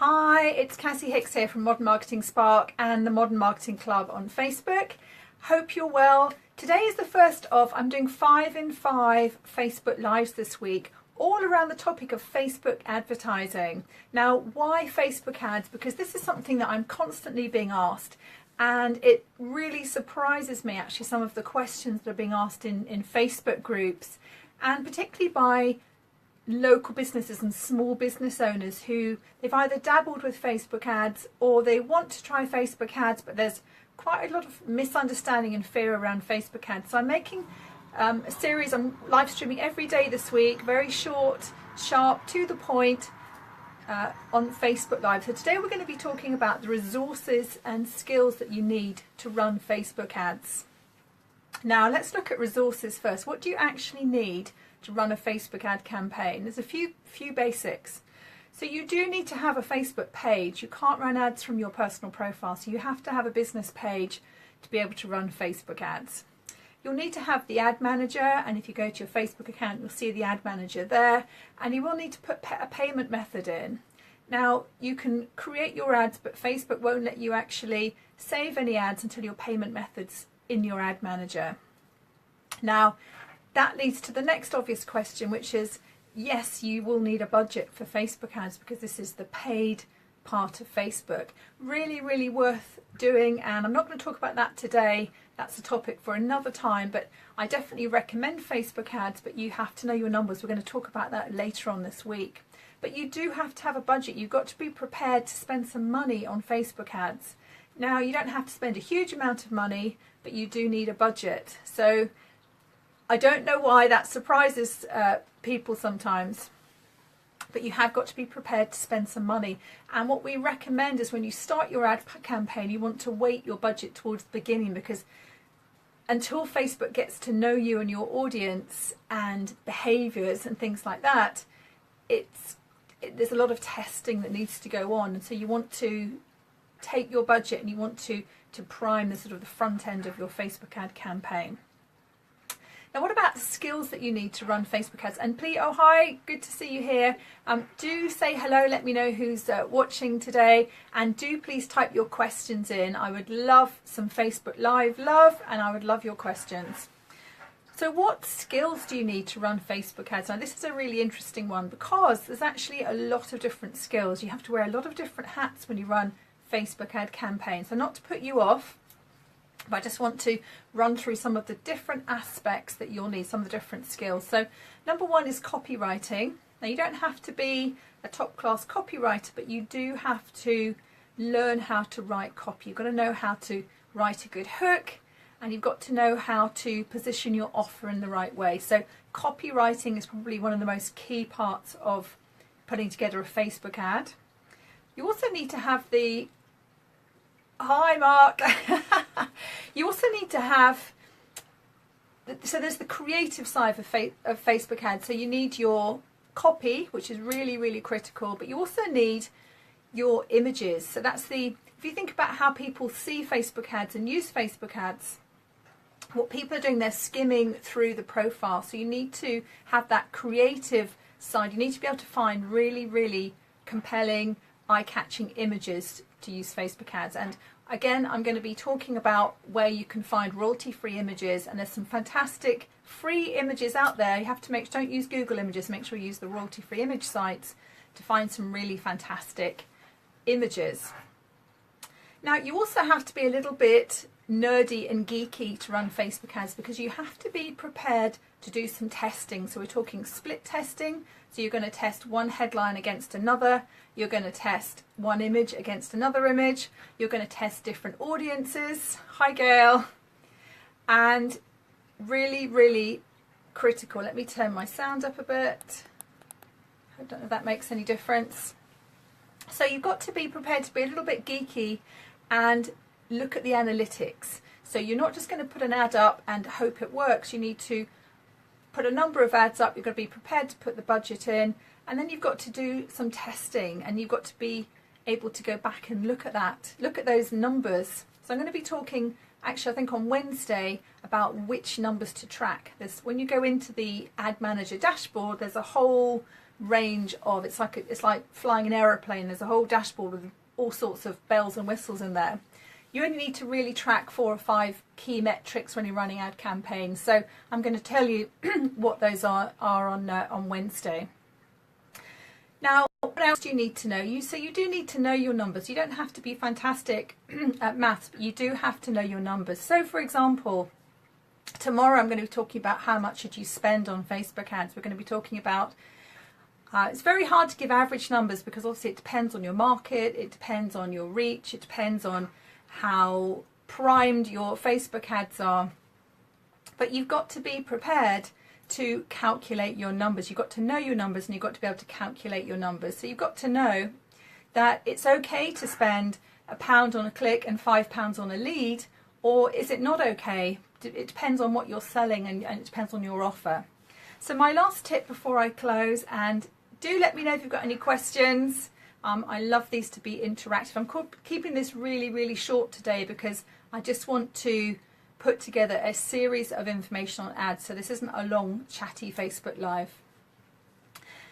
Hi, it's Cassie Hicks here from Modern Marketing Spark and the Modern Marketing Club on Facebook. Hope you're well. Today is the first of, I'm doing 5 in 5 Facebook Lives this week, all around the topic of Facebook advertising. Now, why Facebook ads? Because this is something that I'm constantly being asked, and it really surprises me actually some of the questions that are being asked in Facebook groups, and particularly by local businesses and small business owners who they've either dabbled with Facebook ads or they want to try Facebook ads, but there's quite a lot of misunderstanding and fear around Facebook ads. So I'm making a series, I'm live streaming every day this week, very short, sharp, to the point, on Facebook Live. So today we're going to be talking about the resources and skills that you need to run Facebook ads. Now let's look at resources first. What do you actually need to run a Facebook ad campaign? There's a few basics. So you do need to have a Facebook page. You can't run ads from your personal profile, so you have to have a business page to be able to run Facebook ads. You'll need to have the ad manager, and if you go to your Facebook account you'll see the ad manager there, and you will need to put a payment method in. Now you can create your ads, but Facebook won't let you actually save any ads until your payment method's in your ad manager. Now that leads to the next obvious question, which is, yes, you will need a budget for Facebook ads because this is the paid part of Facebook. Really, really worth doing, and I'm not going to talk about that today. That's a topic for another time, but I definitely recommend Facebook ads, but you have to know your numbers. We're going to talk about that later on this week. But you do have to have a budget. You've got to be prepared to spend some money on Facebook ads. Now, you don't have to spend a huge amount of money, but you do need a budget. So I don't know why that surprises people sometimes, but you have got to be prepared to spend some money. And what we recommend is when you start your ad campaign, you want to weight your budget towards the beginning, because until Facebook gets to know you and your audience and behaviours and things like that, there's a lot of testing that needs to go on. And so you want to take your budget and you want to prime the sort of the front end of your Facebook ad campaign. Now, what about the skills that you need to run Facebook ads? And please, oh hi, good to see you here. Do say hello, let me know who's watching today, and do please type your questions in. I would love some Facebook Live love, and I would love your questions. So what skills do you need to run Facebook ads? Now this is a really interesting one because there's actually a lot of different skills. You have to wear a lot of different hats when you run Facebook ad campaigns. So not to put you off, but I just want to run through some of the different aspects that you'll need, some of the different skills. So number one is copywriting. Now you don't have to be a top class copywriter, but you do have to learn how to write copy. You've got to know how to write a good hook, and you've got to know how to position your offer in the right way. So copywriting is probably one of the most key parts of putting together a Facebook ad. You also need to have the hi Mark. You also need to have, so there's the creative side of Facebook ads. So you need your copy, which is really, really critical, but you also need your images. So that's if you think about how people see Facebook ads and use Facebook ads, what people are doing, they're skimming through the profile. So you need to have that creative side. You need to be able to find really, really compelling, eye-catching images to use Facebook ads. And again, I'm going to be talking about where you can find royalty-free images, and there's some fantastic free images out there. You have to don't use Google Images, make sure you use the royalty-free image sites to find some really fantastic images. Now, you also have to be a little bit nerdy and geeky to run Facebook ads, because you have to be prepared to do some testing. So we're talking split testing. So you're going to test one headline against another. You're going to test one image against another image. You're going to test different audiences. Hi, Gail. And really, really critical. Let me turn my sound up a bit. I don't know if that makes any difference. So you've got to be prepared to be a little bit geeky and look at the analytics. So you're not just going to put an ad up and hope it works. You need to put a number of ads up. You've got to be prepared to put the budget in, and then you've got to do some testing, and you've got to be able to go back and look at that, look at those numbers. So I'm going to be talking actually I think on Wednesday about which numbers to track. When you go into the ad manager dashboard, there's a whole range of, it's like flying an aeroplane. There's a whole dashboard with all sorts of bells and whistles in there. You only need to really track 4 or 5 key metrics when you're running ad campaigns. So I'm going to tell you what those are on Wednesday. Now, what else do you need to know? So you do need to know your numbers. You don't have to be fantastic at maths, but you do have to know your numbers. So for example, tomorrow I'm going to be talking about how much should you spend on Facebook ads. We're going to be talking about, it's very hard to give average numbers because obviously it depends on your market, it depends on your reach, it depends on how primed your Facebook ads are. But you've got to be prepared to calculate your numbers. You've got to know your numbers and you've got to be able to calculate your numbers. So you've got to know that it's okay to spend £1 on a click and £5 on a lead, or is it not okay? It depends on what you're selling and it depends on your offer. So my last tip before I close, and do let me know if you've got any questions. I love these to be interactive. I'm keeping this really, really short today because I just want to put together a series of information on ads. So this isn't a long, chatty Facebook Live.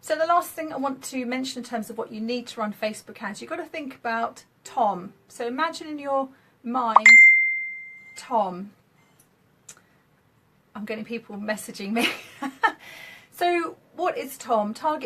So the last thing I want to mention in terms of what you need to run Facebook ads, you've got to think about Tom. So imagine in your mind, Tom. I'm getting people messaging me. So what is Tom? Tom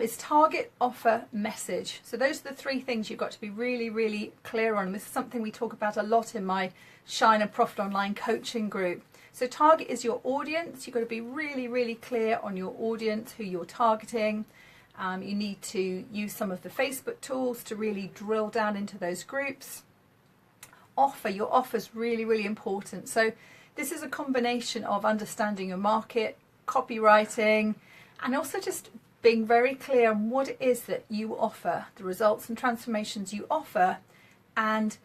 is target, offer, message. So those are the 3 things you've got to be really, really clear on. This is something we talk about a lot in my Shine and Profit Online coaching group. So target is your audience. You've got to be really, really clear on your audience, who you're targeting. You need to use some of the Facebook tools to really drill down into those groups. Your offer is really, really important. So this is a combination of understanding your market, copywriting, and also just being very clear on what it is that you offer, the results and transformations you offer, and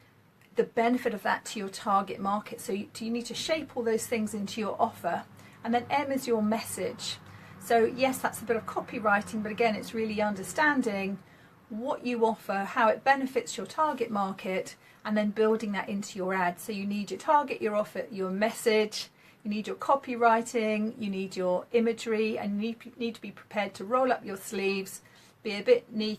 the benefit of that to your target market. So you need to shape all those things into your offer. And then M is your message. So yes, that's a bit of copywriting, but again, it's really understanding what you offer, how it benefits your target market, and then building that into your ad. So you need your target, your offer, your message, you need your copywriting, you need your imagery, and you need to be prepared to roll up your sleeves, be a bit nerdy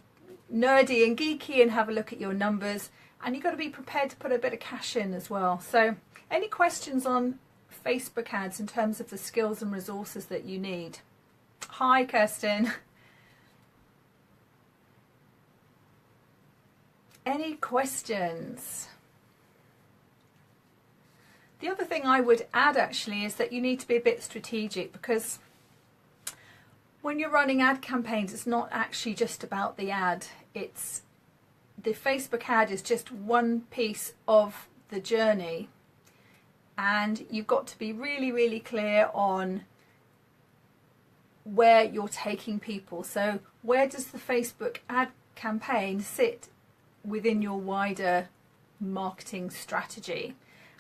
and geeky and have a look at your numbers. And you've got to be prepared to put a bit of cash in as well. So any questions on Facebook ads in terms of the skills and resources that you need? Hi, Kirsten. Any questions? The other thing I would add actually is that you need to be a bit strategic, because when you're running ad campaigns, it's not actually just about the ad. It's the Facebook ad is just one piece of the journey, and you've got to be really, really clear on where you're taking people. So where does the Facebook ad campaign sit within your wider marketing strategy?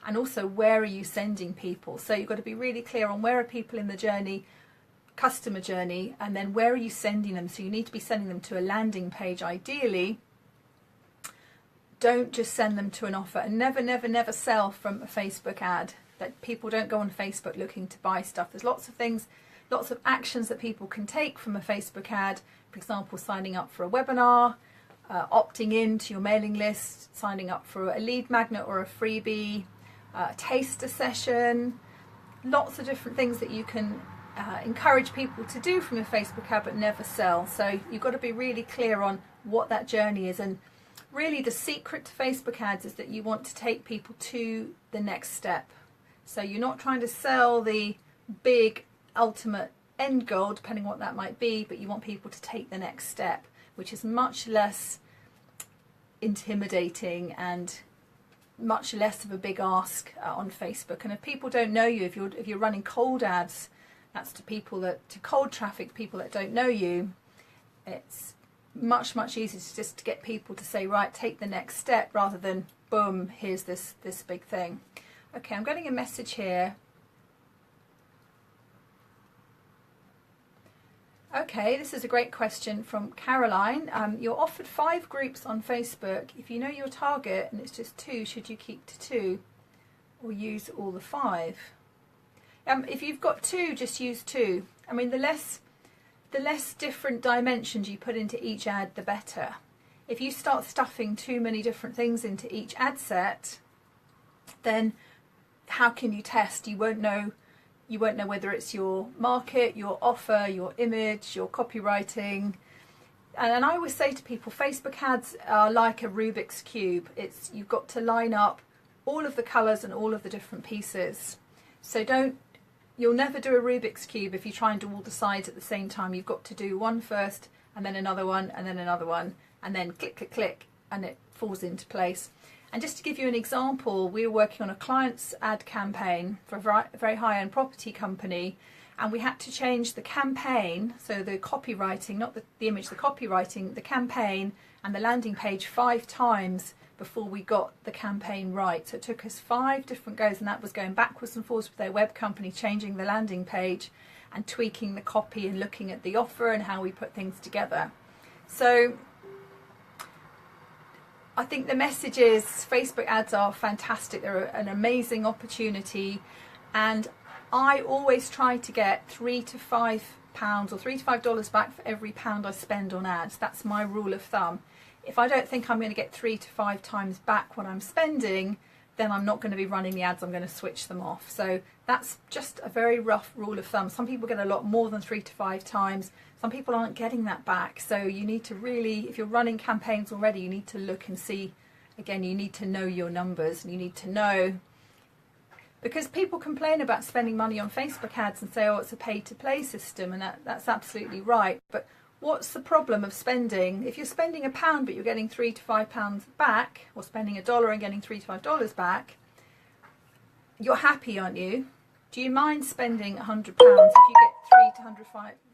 And also, where are you sending people? So you've got to be really clear on where are people in the journey, customer journey, and then where are you sending them? So you need to be sending them to a landing page ideally. Don't just send them to an offer, and never, never, never sell from a Facebook ad. That people don't go on Facebook looking to buy stuff. There's lots of things, lots of actions that people can take from a Facebook ad. For example, signing up for a webinar, opting in to your mailing list, signing up for a lead magnet or a freebie, taster session, lots of different things that you can encourage people to do from your Facebook ad but never sell. So you've got to be really clear on what that journey is, and really the secret to Facebook ads is that you want to take people to the next step. So you're not trying to sell the big ultimate end goal, depending on what that might be, but you want people to take the next step, which is much less intimidating and much less of a big ask on Facebook. And if people don't know you, if you're running cold ads, that's to cold traffic, people that don't know you, it's much easier to get people to say, right, take the next step, rather than boom, here's this big thing. Okay, I'm getting a message here. Okay, this is a great question from Caroline. You're offered 5 groups on Facebook. If you know your target and it's just 2, should you keep to 2 or use all the 5? If you've got 2, just use 2. I mean, the less the less different dimensions you put into each ad, the better. If you start stuffing too many different things into each ad set, then how can you test? You won't know whether it's your market, your offer, your image, your copywriting. And I always say to people, Facebook ads are like a Rubik's Cube. You've got to line up all of the colours and all of the different pieces. So you'll never do a Rubik's Cube if you try and do all the sides at the same time. You've got to do one first, and then another one, and then another one, and then click, click, click, and it falls into place. And just to give you an example, we were working on a client's ad campaign for a very high-end property company, and we had to change the campaign, so the copywriting, not the image, the copywriting, the campaign and the landing page 5 times before we got the campaign right. So it took us 5 different goes, and that was going backwards and forwards with their web company, changing the landing page and tweaking the copy and looking at the offer and how we put things together. So I think the message is Facebook ads are fantastic. They're an amazing opportunity, and I always try to get £3 to £5 or $3 to $5 back for every pound I spend on ads. That's my rule of thumb. If I don't think I'm going to get 3 to 5 times back what I'm spending, then I'm not going to be running the ads. I'm going to switch them off. So that's just a very rough rule of thumb. Some people get a lot more than 3 to 5 times. Some people aren't getting that back. So you need to really, if you're running campaigns already, you need to look and see. Again, you need to know your numbers, and you need to know, because people complain about spending money on Facebook ads and say, oh, it's a pay-to-play system, and that's absolutely right. But what's the problem of spending? If you're spending £1 but you're getting £3 to £5 back, or spending $1 and getting $3 to $5 back, you're happy, aren't you? Do you mind spending £100 if you get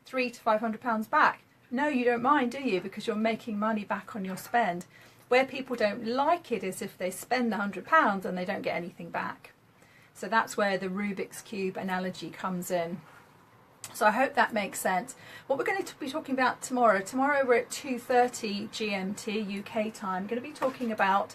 £3 to £500 back? No, you don't mind, do you? Because you're making money back on your spend. Where people don't like it is if they spend the £100 and they don't get anything back. So that's where the Rubik's Cube analogy comes in. So I hope that makes sense. What we're going to be talking about tomorrow we're at 2:30 GMT UK time. I'm going to be talking about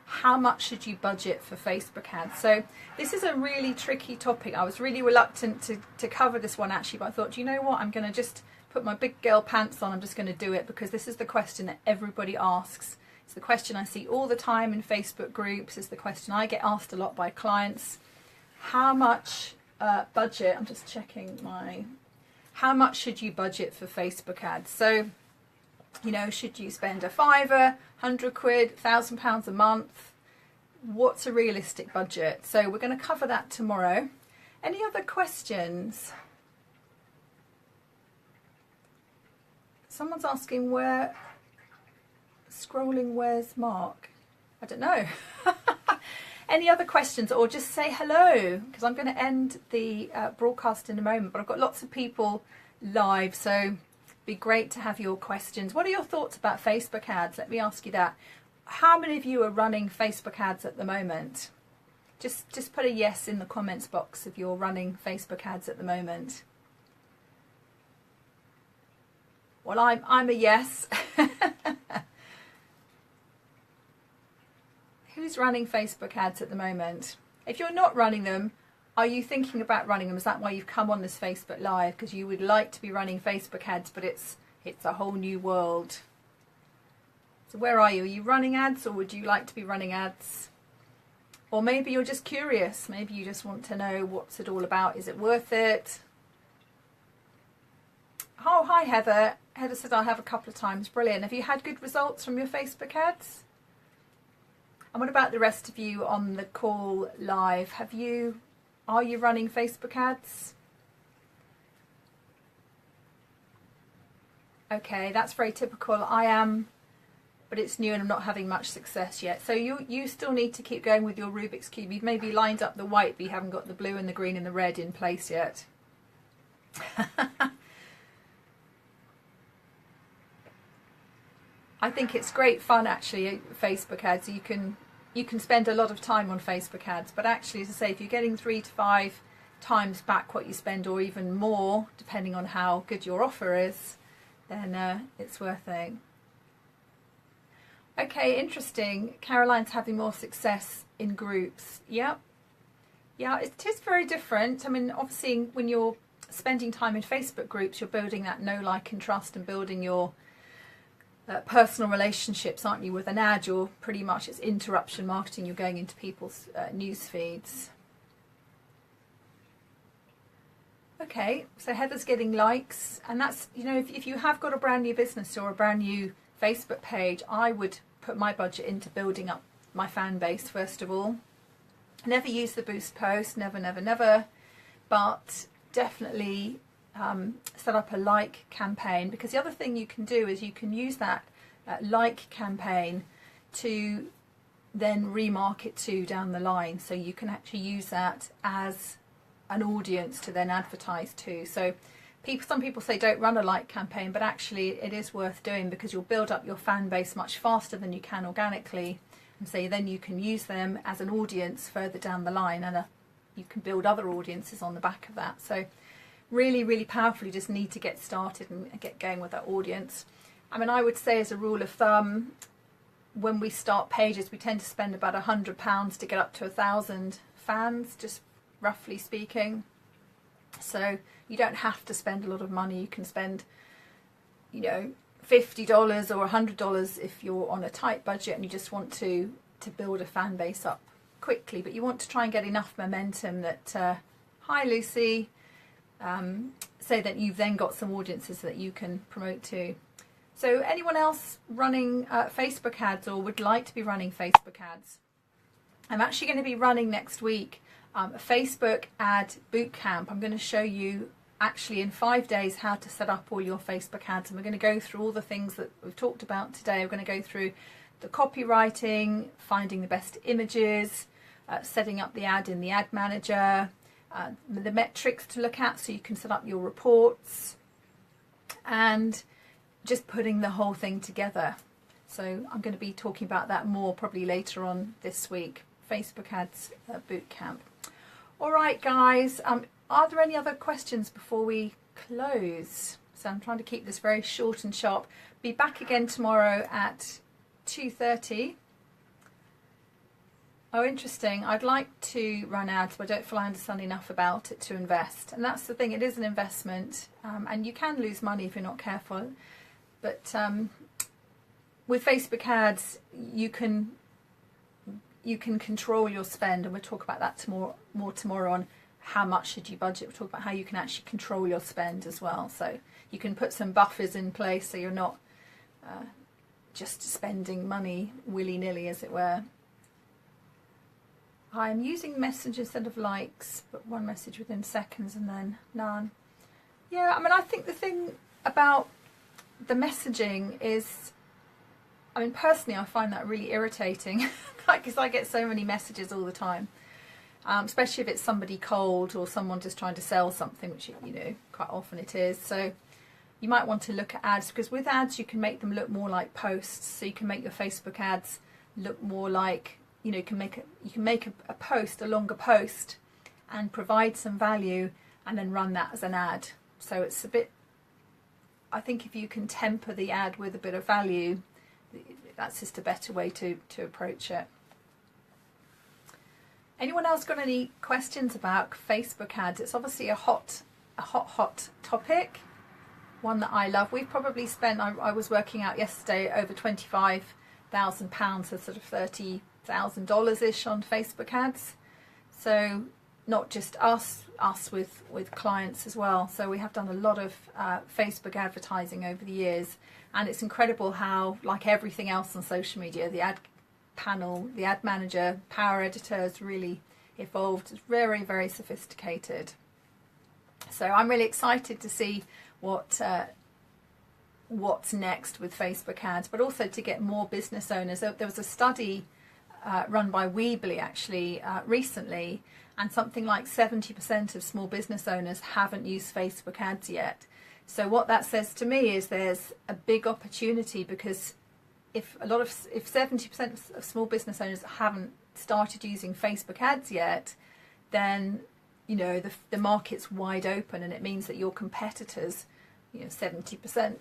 how much should you budget for Facebook ads. So this is a really tricky topic. I was really reluctant to cover this one actually, but I thought, you know what, I'm going to just put my big girl pants on. I'm just going to do it because this is the question that everybody asks. It's the question I see all the time in Facebook groups. It's the question I get asked a lot by clients. How much budget, I'm just checking how much should you budget for Facebook ads? So, you know, should you spend a £5, £100, £1,000 a month? What's a realistic budget? So we're going to cover that tomorrow. Any other questions? Someone's asking where's Mark? I don't know. Any other questions, or just say hello, because I'm going to end the broadcast in a moment, but I've got lots of people live, so it'd be great to have your questions. What are your thoughts about Facebook ads? Let me ask you that. How many of you are running Facebook ads at the moment? Just put a yes in the comments box if you're running Facebook ads at the moment. Well, I'm a yes. Who's running Facebook ads at the moment? If you're not running them, are you thinking about running them? Is that why you've come on this Facebook Live? Because you would like to be running Facebook ads, but it's a whole new world. So where are you? Are you running ads, or would you like to be running ads? Or maybe you're just curious. Maybe you just want to know what's it all about. Is it worth it? Oh, hi Heather. Heather said I have a couple of times. Brilliant. Have you had good results from your Facebook ads? And what about the rest of you on the call live? Are you running Facebook ads? Okay, that's very typical. I am, but it's new and I'm not having much success yet. So you still need to keep going with your Rubik's Cube. You've maybe lined up the white, but you haven't got the blue and the green and the red in place yet. I think it's great fun actually, Facebook ads. You can spend a lot of time on Facebook ads, but actually, as I say, if you're getting 3 to 5 times back what you spend, or even more, depending on how good your offer is, then it's worth it. Okay, interesting. Caroline's having more success in groups. Yep. Yeah, it is very different. I mean, obviously, when you're spending time in Facebook groups, you're building that know, like and trust, and building your personal relationships, aren't you? With an ad, you're pretty much, it's interruption marketing. You're going into people's news feeds. Okay, so Heather's getting likes, and that's, you know, if you have got a brand new business or a brand new Facebook page, I would put my budget into building up my fan base first of all. Never use the boost post, never, but definitely set up a like campaign, because the other thing you can do is you can use that like campaign to then remarket to down the line. So you can actually use that as an audience to then advertise to. So some people say don't run a like campaign, but actually it is worth doing, because you'll build up your fan base much faster than you can organically, and so then you can use them as an audience further down the line, and you can build other audiences on the back of that. So really powerful. You just need to get started and get going with that audience. I mean, I would say as a rule of thumb, when we start pages, we tend to spend about £100 to get up to 1,000 fans, just roughly speaking. So you don't have to spend a lot of money. You can spend, you know, $50 or $100 if you're on a tight budget and you just want to build a fan base up quickly. But you want to try and get enough momentum that, hi Lucy, so that you've then got some audiences that you can promote to. So anyone else running Facebook ads or would like to be running Facebook ads? I'm actually going to be running next week a Facebook ad bootcamp. I'm going to show you actually in 5 days how to set up all your Facebook ads, and we're going to go through all the things that we've talked about today. We're going to go through the copywriting, finding the best images, setting up the ad in the ad manager, the metrics to look at so you can set up your reports, and just putting the whole thing together. So I'm going to be talking about that more probably later on this week. Facebook ads bootcamp. All right, guys. Are there any other questions before we close? So I'm trying to keep this very short and sharp. Be back again tomorrow at 2:30. Oh, interesting. I'd like to run ads, but I don't feel I understand enough about it to invest. And that's the thing. It is an investment, and you can lose money if you're not careful. But with Facebook ads, you can control your spend, and we'll talk about that more tomorrow on how much should you budget. We'll talk about how you can actually control your spend as well. So you can put some buffers in place so you're not just spending money willy-nilly, as it were. I'm using message instead of likes, but one message within seconds and then none. Yeah, I mean, I think the thing about the messaging is, I mean, personally, I find that really irritating, because I get so many messages all the time, especially if it's somebody cold or someone just trying to sell something, which, you know, quite often it is. So you might want to look at ads, because with ads you can make them look more like posts. So you can make your Facebook ads look more like, you know, you can make a post, a longer post, and provide some value, and then run that as an ad. So it's a bit, I think if you can temper the ad with a bit of value, that's just a better way to approach it. Anyone else got any questions about Facebook ads? It's obviously a hot topic, one that I love. We've probably spent, I was working out yesterday, over £25,000, so sort of $30,000-ish on Facebook ads. So not just us with clients as well. So we have done a lot of Facebook advertising over the years, and it's incredible how, like everything else on social media, the ad panel, the ad manager, power editor has really evolved. It's very, very sophisticated. So I'm really excited to see what's next with Facebook ads, but also to get more business owners. There was a study run by Weebly actually recently, and something like 70% of small business owners haven't used Facebook ads yet. So what that says to me is there's a big opportunity, because if 70% of small business owners haven't started using Facebook ads yet, then, you know, the market's wide open, and it means that your competitors, you know, 70%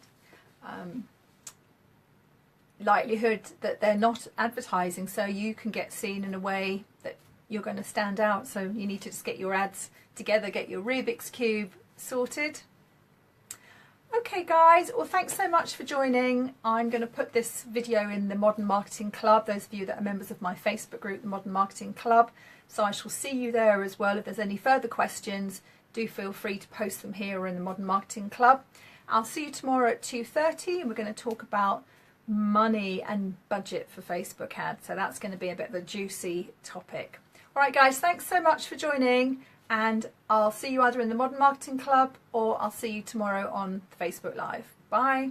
likelihood that they're not advertising, so you can get seen in a way that you're going to stand out. So you need to just get your ads together, get your Rubik's Cube sorted. Okay guys, well thanks so much for joining. I'm going to put this video in the Modern Marketing Club, those of you that are members of my Facebook group, the Modern Marketing Club. So I shall see you there as well. If there's any further questions, do feel free to post them here or in the Modern Marketing Club. I'll see you tomorrow at 2:30 and we're going to talk about money and budget for Facebook ads. So that's going to be a bit of a juicy topic. All right guys, thanks so much for joining. And I'll see you either in the Modern Marketing Club or I'll see you tomorrow on Facebook Live. Bye.